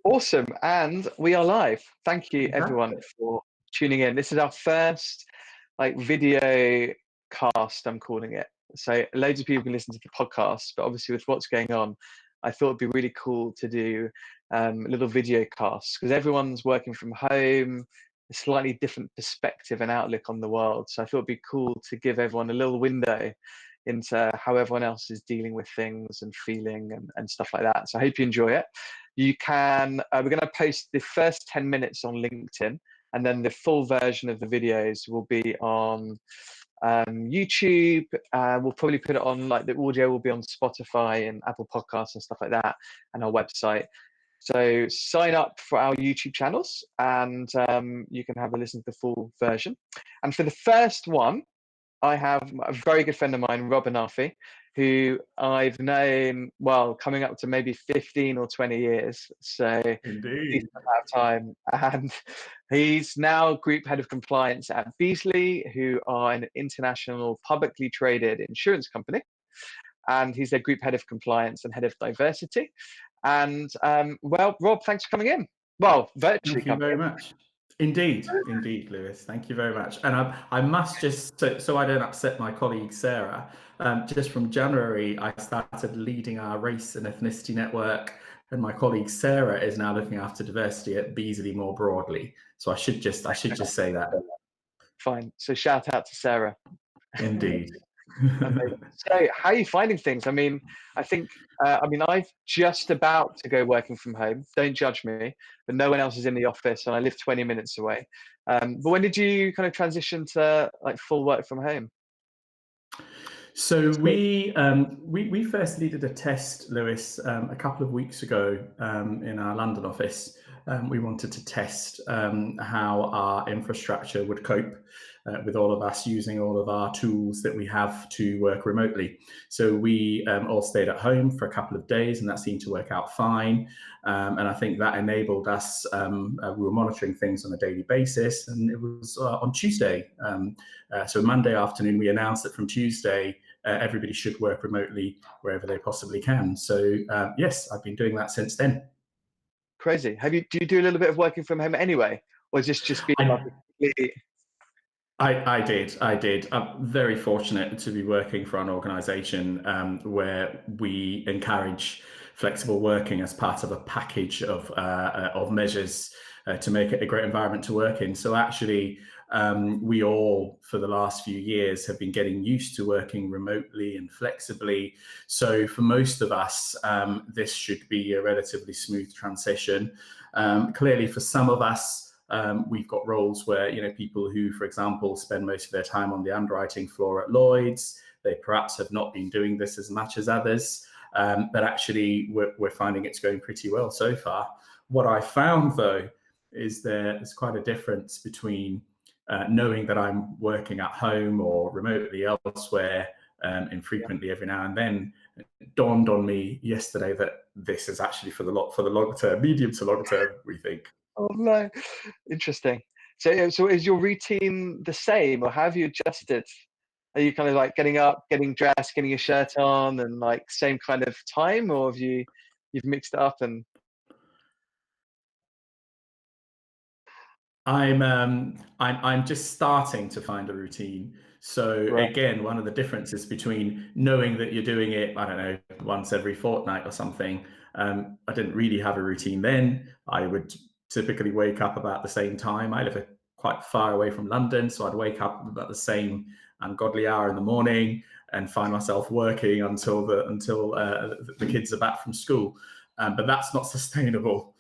Awesome. And we are live. Thank you everyone Fantastic. for tuning in. This is our first video cast, I'm calling it. So loads of people can listen to the podcast, but obviously with what's going on, I thought it'd be really cool to do a little video cast because everyone's working from home, a slightly different perspective and outlook on the world. So I thought it'd be cool to give everyone a little window into how everyone else is dealing with things and feeling and stuff like that. So I hope you enjoy it. You can, we're going to post the first 10 minutes on LinkedIn, and then the full version of the videos will be on YouTube. We'll probably put it on, like the audio will be on Spotify and Apple Podcasts and stuff like that, and our website. So sign up for our YouTube channels and you can have a listen to the full version. And for the first one, I have a very good friend of mine, Rob Anarfi, who I've known, well, coming up to maybe 15 or 20 years. So Indeed. decent amount of time. And he's now group head of compliance at Beazley, who are an international publicly traded insurance company. And he's their group head of compliance and head of diversity. And well, Rob, thanks for coming in. Well, virtually Thank you coming very in. much. Indeed, Lewis. Thank you very much. And I must just, so I don't upset my colleague Sarah, just from January, I started leading our race and ethnicity network, and my colleague Sarah is now looking after diversity at Beazley more broadly. So I should just say that. Fine. So shout out to Sarah. Indeed. Amazing. So, how are you finding things? I mean, I've just about to go working from home. Don't judge me, but no one else is in the office, and I live 20 minutes away. But when did you kind of transition to like full work from home? So we first did a test, Lewis, a couple of weeks ago in our London office. We wanted to test how our infrastructure would cope with all of us using all of our tools that we have to work remotely. So we all stayed at home for a couple of days, and that seemed to work out fine. And I think that enabled us, we were monitoring things on a daily basis, and it was on Tuesday. So Monday afternoon, we announced that from Tuesday, everybody should work remotely wherever they possibly can. So yes, I've been doing that since then. Crazy. Do you do a little bit of working from home anyway, or has this just been like I, a complete? I did. I'm very fortunate to be working for an organisation where we encourage flexible working as part of a package of measures to make it a great environment to work in. So actually, we all, for the last few years, have been getting used to working remotely and flexibly. So for most of us, this should be a relatively smooth transition. Clearly, for some of us, we've got roles where, people who, for example, spend most of their time on the underwriting floor at Lloyd's, they perhaps have not been doing this as much as others, but actually we're finding it's going pretty well so far. What I found, though, is there's quite a difference between knowing that I'm working at home or remotely elsewhere infrequently every now and then. It dawned on me yesterday that this is actually for the long term, medium to long term, we think. Oh no, interesting. So is your routine the same, or have you adjusted? Are you kind of like getting up, getting dressed, getting your shirt on, and like same kind of time, or have you've mixed it up and? I'm just starting to find a routine. So Right. again, one of the differences between knowing that you're doing it, I don't know, once every fortnight or something. I didn't really have a routine then. I would typically wake up about the same time. I live quite far away from London, so I'd wake up about the same ungodly hour in the morning and find myself working until the kids are back from school. But that's not sustainable.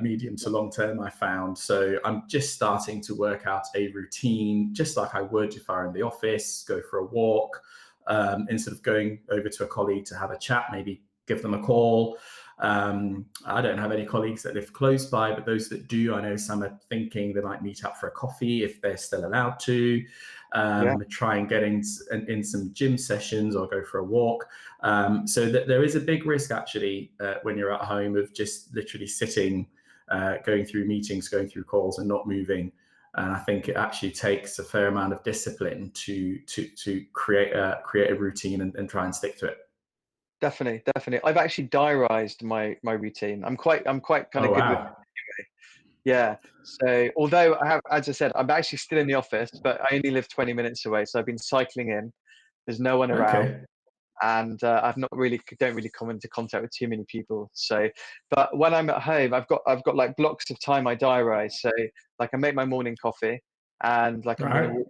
Medium to long term, I found. So I'm just starting to work out a routine, just like I would if I were in the office, go for a walk, instead of going over to a colleague to have a chat, maybe give them a call. I don't have any colleagues that live close by, but those that do, I know some are thinking they might meet up for a coffee if they're still allowed to. Try and get in some gym sessions or go for a walk. So that there is a big risk actually when you're at home of just literally sitting, going through meetings, going through calls and not moving. And I think it actually takes a fair amount of discipline to create a routine and try and stick to it. Definitely, definitely. I've actually diarised my routine. I'm quite kind Oh of good with wow. yeah. So although I have, as I said, I'm actually still in the office, but I only live 20 minutes away. So I've been cycling in. There's no one around, Okay. and I've not really don't really come into contact with too many people. So, but when I'm at home, I've got like blocks of time I diarise. So like I make my morning coffee, and like I'm going to Right.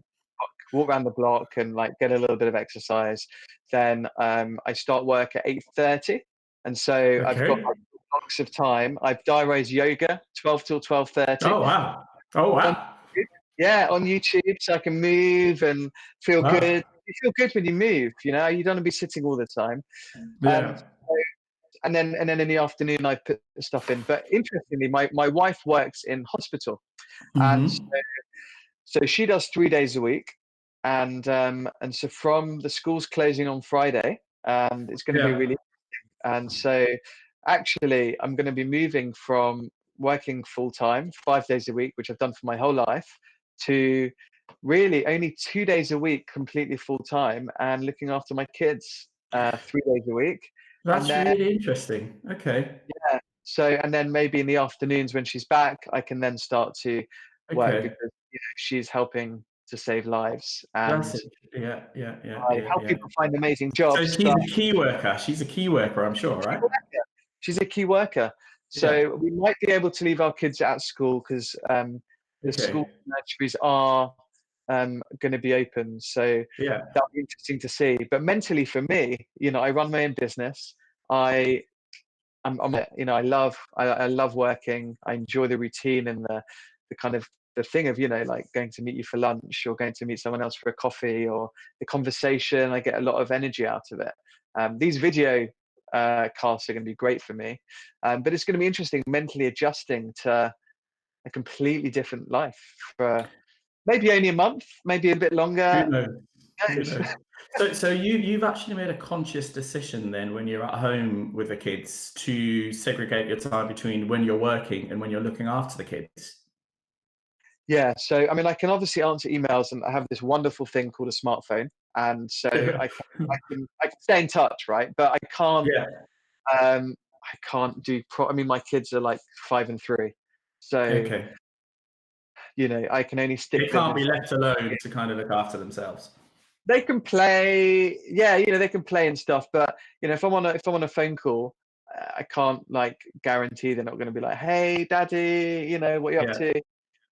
walk around the block and like get a little bit of exercise. Then I start work at 8:30, and so I've got Okay. like blocks of time. I've diarised yoga 12 till 12:30. Oh wow. Oh On wow. YouTube. Yeah, on YouTube, so I can move and feel Wow. good. You feel good when you move, you know. You don't want to be sitting all the time. Yeah. So, and then in the afternoon I put the stuff in. But interestingly, my wife works in hospital, and Mm-hmm. so she does 3 days a week, and so from the schools closing on Friday, it's going to be Yeah. really. And so actually, I'm going to be moving from working full time, 5 days a week, which I've done for my whole life, to really only 2 days a week, completely full time, and looking after my kids 3 days a week. And That's then, really interesting. Okay. yeah, so, and then maybe in the afternoons when she's back, I can then start to work Okay. because, she's helping to save lives. And That's it. Yeah. Yeah. Yeah. I Yeah. help Yeah. people find amazing So jobs, she's but a key worker. She's a key worker, I'm sure, right? she's a key worker. Yeah. So we might be able to leave our kids at school because the school Okay. nurseries are going to be open. So Yeah. that'll be interesting to see. But mentally, for me, I run my own business. I I love working. I enjoy the routine and the kind of the thing of like going to meet you for lunch or going to meet someone else for a coffee or the conversation. I get a lot of energy out of it. These video casts are going to be great for me, but it's going to be interesting mentally adjusting to a completely different life for maybe only a month, maybe a bit Who longer. knows? Who Who knows? knows? So you've actually made a conscious decision then when you're at home with the kids to segregate your time between when you're working and when you're looking after the kids. Yeah, so I mean, I can obviously answer emails, and I have this wonderful thing called a smartphone, and so I can stay in touch, right? But Yeah. I can't do I mean, my kids are like 5 and 3, so Okay. I can only They stick them can't in be front. left alone to kind of look after themselves. They can play, yeah, they can play and stuff, but if I'm on a phone call, I can't like guarantee they're not going to be like, "Hey, daddy, what you up Yeah. to?"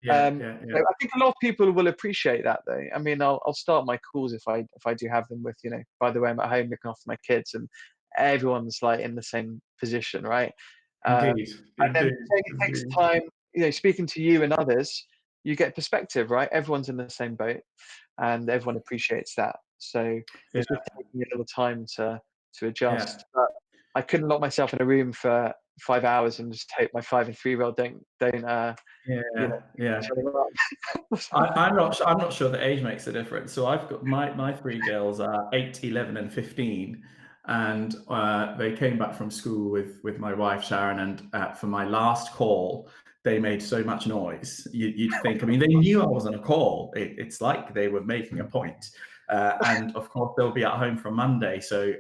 Yeah. Yeah. So Yeah. I think a lot of people will appreciate that, though. I mean, I'll start my calls if I do have them with, by the way, I'm at home looking after my kids, and everyone's like in the same position, right? Indeed. And then Indeed. it takes Indeed. time, speaking to you and others, you get perspective, right? Everyone's in the same boat, and everyone appreciates that. So Yeah. it's just taking a little time to Yeah. adjust. But I couldn't lock myself in a room for 5 hours and just hope my 5 and 3-year-old don't you know Yeah. Yeah. turn around. I'm not sure the age makes a difference. So I've got my three girls are 8, 11, and 15, and they came back from school with my wife Sharon. And for my last call, they made so much noise. You'd think. I mean, they knew I was on a call. It's like they were making a point. And of course, they'll be at home from Monday. So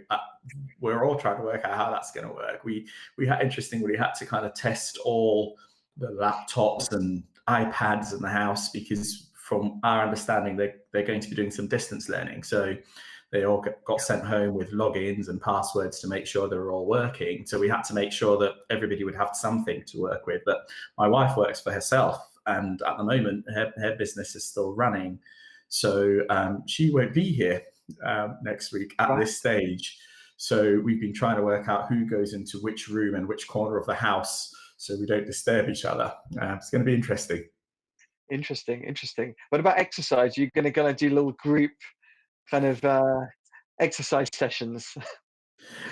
we're all trying to work out how that's going to work. We had interestingly had to kind of test all the laptops and iPads in the house because from our understanding they're going to be doing some distance learning, so they all got sent home with logins and passwords to make sure they were all working. So we had to make sure that everybody would have something to work with. But my wife works for herself, and at the moment her business is still running, so she won't be here next week at Right. this stage. So we've been trying to work out who goes into which room and which corner of the house so we don't disturb each other. It's going to be interesting. Interesting, interesting. What about exercise? You're gonna do little group kind of exercise sessions. Is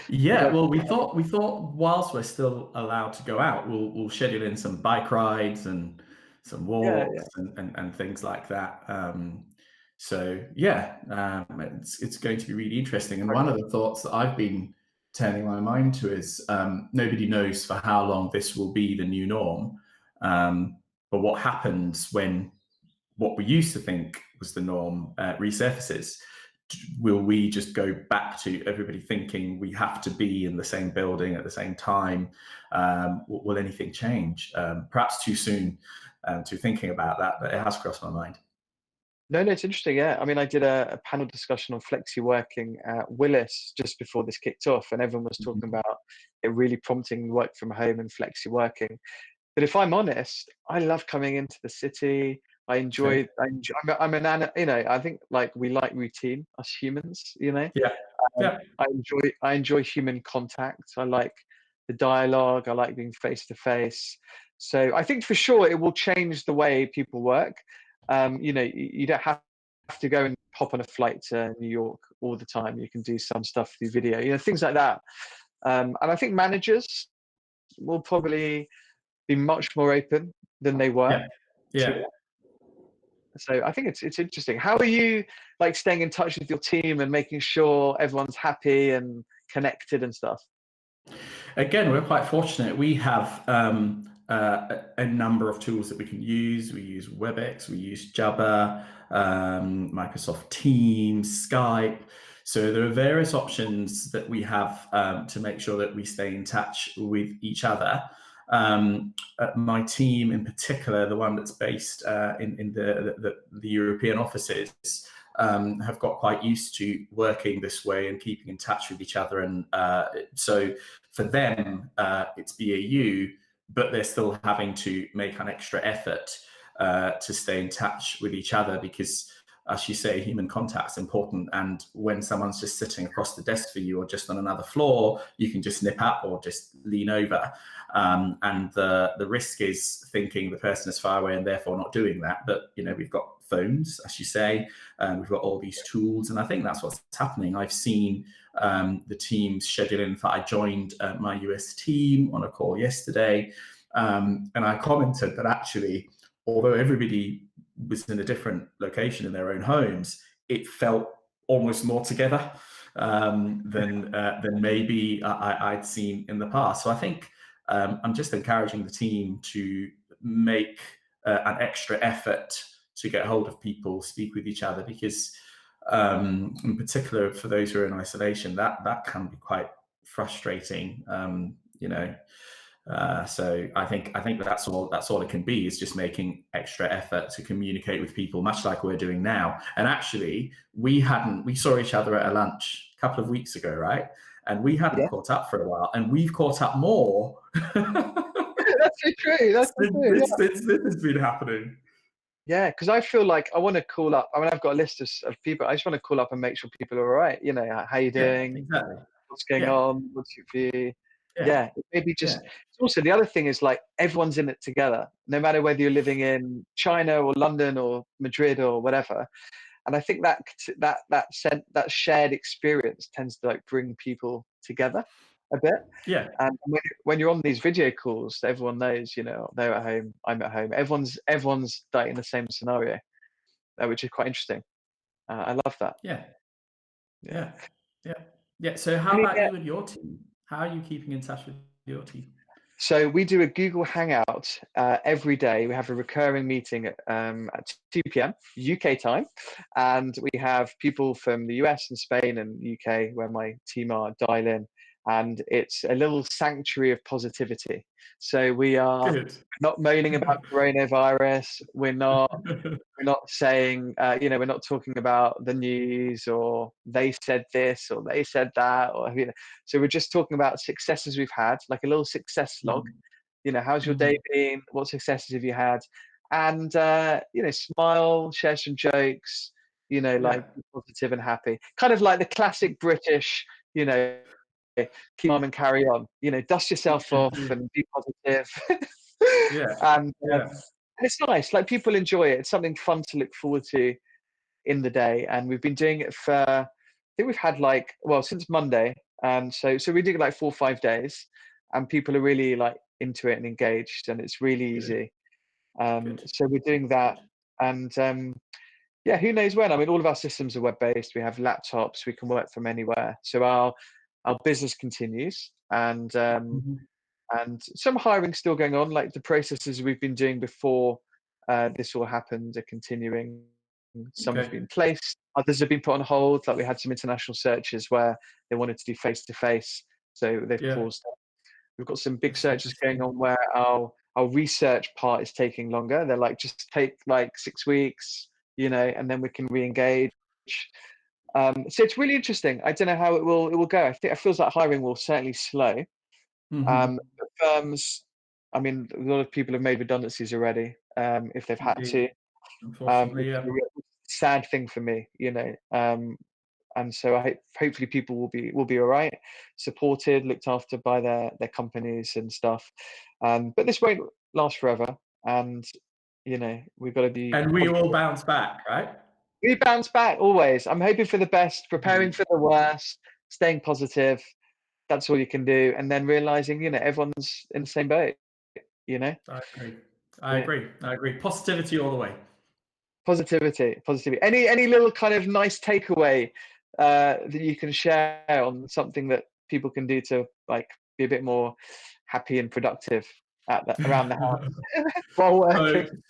Yeah, that well, we thought whilst we're still allowed to go out, we'll schedule in some bike rides and some yeah, walks yeah. and things like that. So yeah, it's going to be really interesting. And one of the thoughts that I've been turning my mind to is nobody knows for how long this will be the new norm. But what happens when what we used to think was the norm resurfaces? will we just go back to everybody thinking we have to be in the same building at the same time? Will anything change? Perhaps too soon to thinking about that, but it has crossed my mind. No, no, it's interesting. Yeah, I mean, I did a panel discussion on flexi working at Willis just before this kicked off, and everyone was talking Mhm. about it really prompting work from home and flexi working. But if I'm honest, I love coming into the city. Okay. I'm an, you know, I think like we like routine, us humans, you know. Yeah. Yeah. I enjoy human contact. I like the dialogue. I like being face to face. So I think for sure it will change the way people work. You know, you don't have to go and hop on a flight to New York all the time. You can do some stuff through video, you know, things like that. And I think managers will probably be much more open than they were Yeah. to Yeah. it. So I think it's interesting. How are you like staying in touch with your team and making sure everyone's happy and connected and stuff? Again, we're quite fortunate. We have a number of tools that we can use. We use WebEx, we use Jabber, Microsoft Teams, Skype. So there are various options that we have to make sure that we stay in touch with each other. My team in particular, the one that's based in the European offices, have got quite used to working this way and keeping in touch with each other. And so for them, it's BAU, but they're still having to make an extra effort to stay in touch with each other because, as you say, human contact's important. And when someone's just sitting across the desk for you or just on another floor, you can just nip up or just lean over. And the risk is thinking the person is far away and therefore not doing that. But, you know, we've got phones, as you say, we've got all these tools. And I think that's what's happening. I've seen the teams schedule in. I joined my US team on a call yesterday. And I commented that actually, although everybody was in a different location in their own homes, it felt almost more together than maybe I'd seen in the past. So I think I'm just encouraging the team to make an extra effort to get hold of people, speak with each other, because in particular for those who are in isolation, that can be quite frustrating. You know, so I think that's all it can be, is just making extra effort to communicate with people, much like we're doing now. And actually, we saw each other at a lunch a couple of weeks ago, right? And we hadn't Yeah, caught up for a while, and we've caught up more that's so true. That's so since true. Yeah, this has been happening. yeah. Because I feel like I want to call up. I mean, I've got a list of people. I just want to call up and make sure people are all right. You know, how you Yeah, doing? exactly. What's going Yeah, on? What's your view? yeah, Yeah, maybe yeah, just. Also, the other thing is like everyone's in it together, no matter whether you're living in China or London or Madrid or whatever. And I think that shared experience tends to like bring people together a bit. yeah. And when you're on these video calls, everyone knows, you know, they're at home, I'm at home. Everyone's like in the same scenario, which is quite interesting. I love that. Yeah, Yeah. yeah, yeah, yeah. So how Can you about get you and your team? How are you keeping in touch with your team? So we do a Google Hangout every day. We have a recurring meeting at 2 p.m. UK time, and we have people from the US and Spain and UK, where my team are, dial in, and it's a little sanctuary of positivity. So we are Good. not moaning about coronavirus. We're not saying, you know, we're not talking about the news or they said this or they said that, or you know. So we're just talking about successes we've had, like a little success log. Mhm, You know, how's your day mhm. been? What successes have you had? And you know, smile, share some jokes. You know, like Yeah. be positive and happy. Kind of like the classic British, you know, keep on and carry on. You know, dust yourself off and be positive. Yeah, and yeah. and it's nice, like people enjoy it. It's something fun to look forward to in the day. And we've been doing it for, I think we've had like, well, since Monday. So we do like 4 or 5 days, and people are really like into it and engaged, and it's really Good, easy. good, So we're doing that, good. and yeah, who knows when? I mean, all of our systems are web based. We have laptops. We can work from anywhere. So our business continues, Mhm. and some hiring still going on. Like the processes we've been doing before this all happened are continuing. Some have Okay. been placed, others have been put on hold. Like we had some international searches where they wanted to do face to face, so they've Yeah. paused. We've got some big That's searches going interesting. on where our research part is taking longer. They're like, just take like 6 weeks, and then we can re-engage. So it's really interesting. I don't know how it will go. I think it feels like hiring will certainly slow. Hmm. But firms, I mean, a lot of people have made redundancies already, if they've had Indeed. to, Unfortunately, which is yeah. a real sad thing for me, and so hopefully people will be all right, supported, looked after by their companies and stuff. But this won't last forever, and we've got to be And we positive. all bounce back, right? We bounce back always. I'm hoping for the best, preparing Indeed. for the worst, staying positive. That's all you can do, and then realizing everyone's in the same boat. You know, I agree. I yeah. agree. I agree. Positivity all the way. Positivity. Any little kind of nice takeaway that you can share on something that people can do to like be a bit more happy and productive around the house while So, working?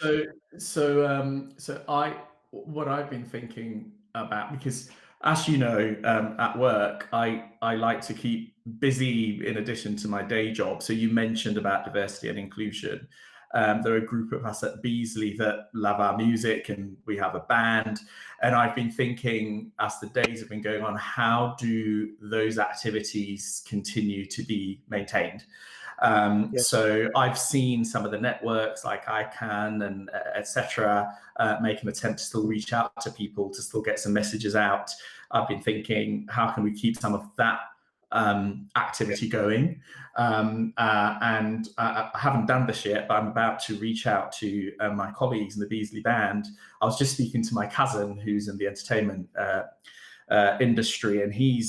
so, so what I've been thinking about, because as you know, at work, I like to keep busy in addition to my day job. So you mentioned about diversity and inclusion. There are a group of us at Beazley that love our music, and we have a band. And I've been thinking, as the days have been going on, how do those activities continue to be maintained? Yeah, So I've seen some of the networks like ICANN and etc. Make an attempt to still reach out to people, to still get some messages out. I've been thinking, how can we keep some of that activity going? And I haven't done this yet, but I'm about to reach out to my colleagues in the Beazley band. I was just speaking to my cousin who's in the entertainment industry, and he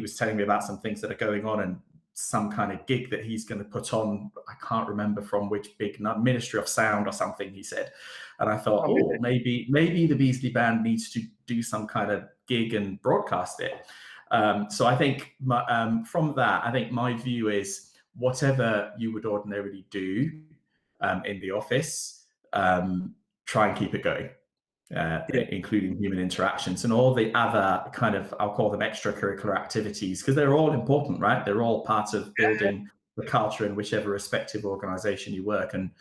was telling me about some things that are going on and some kind of gig that he's going to put on. I can't remember from which big Ministry of Sound or something, he said. And I thought, oh, really. maybe the Beazley band needs to do some kind of gig and broadcast it. So I think from that, I think my view is whatever you would ordinarily do in the office, try and keep it going. Yeah, Including human interactions and all the other kind of, I'll call them extracurricular activities, because they're all important, right? They're all part of building the culture in whichever respective organization you work, and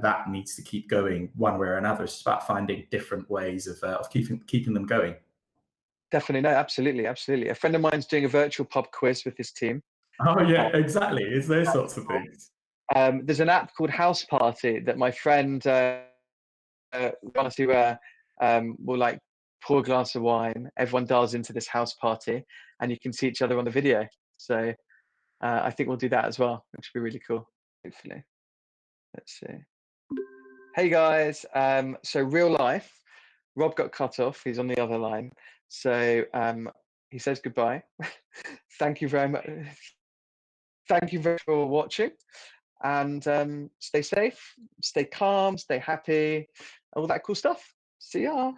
that needs to keep going one way or another. It's about finding different ways of keeping them going. definitely. No, absolutely. A friend of mine's doing a virtual pub quiz with his team. Oh Uh, yeah, exactly. It's those sorts of things. there's an app called House Party that my friend honestly, where we'll like pour a glass of wine, everyone dials into this house party, and you can see each other on the video. So I think we'll do that as well, which would be really cool. Hopefully, let's see. Hey guys, so real life, Rob got cut off. He's on the other line, so he says goodbye. Thank you very much. Thank you very much for watching, and stay safe, stay calm, stay happy, all that cool stuff. See ya.